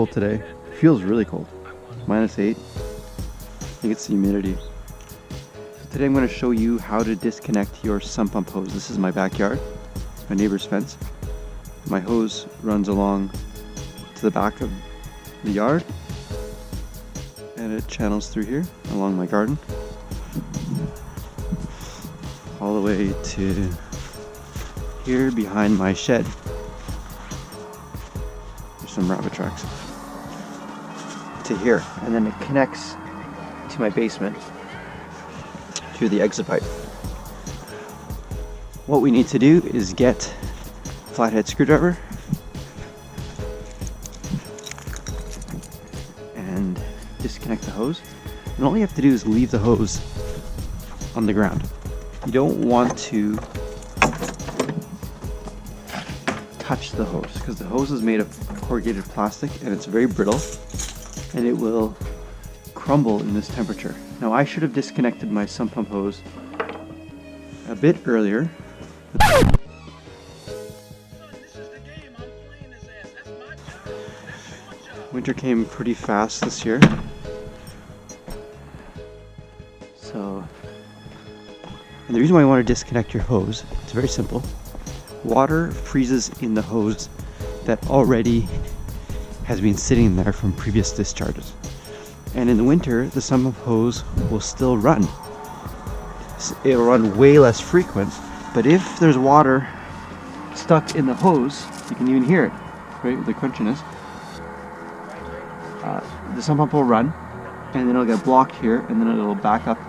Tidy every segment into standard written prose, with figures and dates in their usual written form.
cold today. It feels really cold. -8. I think it's the humidity. So today I'm going to show you how to disconnect your sump pump hose. This is my backyard, my neighbor's fence. My hose runs along to the back of the yard and it channels through here along my garden all the way to here behind my shed. There's some rabbit tracks to here, and then it connects to my basement through the exit pipe. What we need to do is get a flathead screwdriver and disconnect the hose. And all you have to do is leave the hose on the ground. You don't want to touch the hose because the hose is made of corrugated plastic and it's very brittle and it will crumble in this temperature. Now I should have disconnected my sump pump hose a bit earlier. Winter came pretty fast this year. And the reason why you want to disconnect your hose, it's very simple. Water freezes in the hose that already has been sitting there from previous discharges. And in the winter, the sump pump hose will still run. It'll run way less frequent, but if there's water stuck in the hose, you can even hear it, right, with the crunchiness. The sump pump will run, and then it'll get blocked here, and then it'll back up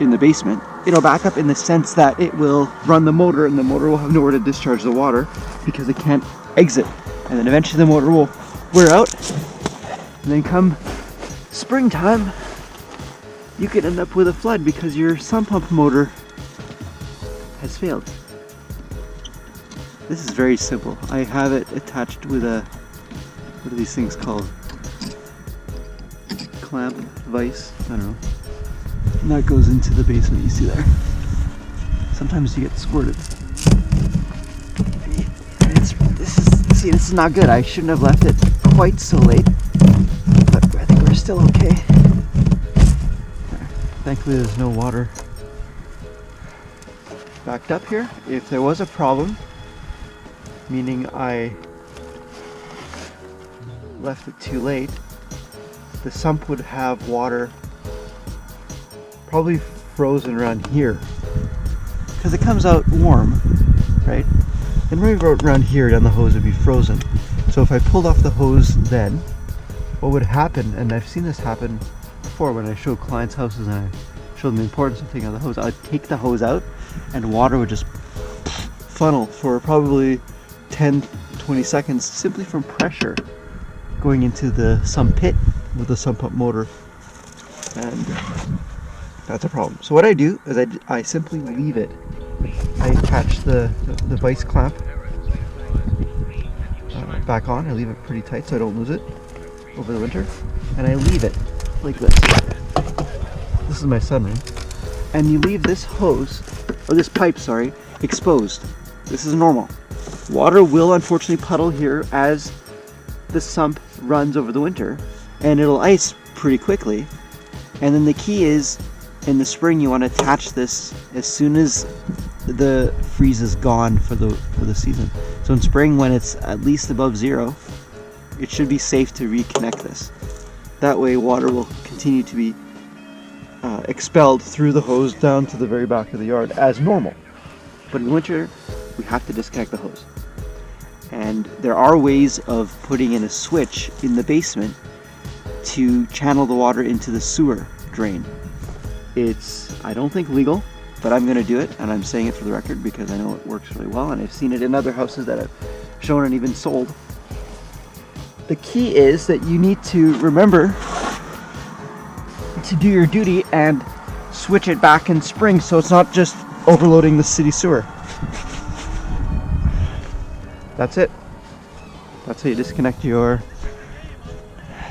in the basement. It'll back up in the sense that it will run the motor, and the motor will have nowhere to discharge the water because it can't exit. And then eventually the motor will wear out, and then come springtime, you could end up with a flood because your sump pump motor has failed. This is very simple. I have it attached with a, what are these things called? Clamp, vise, I don't know. And that goes into the basement, you see there. Sometimes you get squirted. This is not good. I shouldn't have left it quite so late, but I think we're still okay. Thankfully there's no water backed up here. If there was a problem, meaning I left it too late, the sump would have water probably frozen around here because it comes out warm, right? And right around here down the hose would be frozen. So if I pulled off the hose then, what would happen, and I've seen this happen before when I show clients' houses and I show them the importance of taking out the hose, I'd take the hose out and water would just funnel for probably 10-20 seconds simply from pressure going into the sump pit with the sump pump motor, and that's a problem. So what I do is I simply leave it. I attach the vice clamp back on. I leave it pretty tight so I don't lose it over the winter, and I leave it like this. This is my sunroom, and you leave this hose, or this pipe, sorry, exposed. This is normal. Water will unfortunately puddle here as the sump runs over the winter, and it'll ice pretty quickly. And then the key is, in the spring you want to attach this as soon as the freeze is gone for the season. So in spring, when it's at least above 0, it should be safe to reconnect this. That way water will continue to be expelled through the hose down to the very back of the yard as normal. But in winter we have to disconnect the hose. And there are ways of putting in a switch in the basement to channel the water into the sewer drain. It's, I don't think, legal, but I'm going to do it, and I'm saying it for the record because I know it works really well, and I've seen it in other houses that I've shown and even sold. The key is that you need to remember to do your duty and switch it back in spring so it's not just overloading the city sewer. That's it. That's how you disconnect your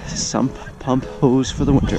sump pump hose for the winter.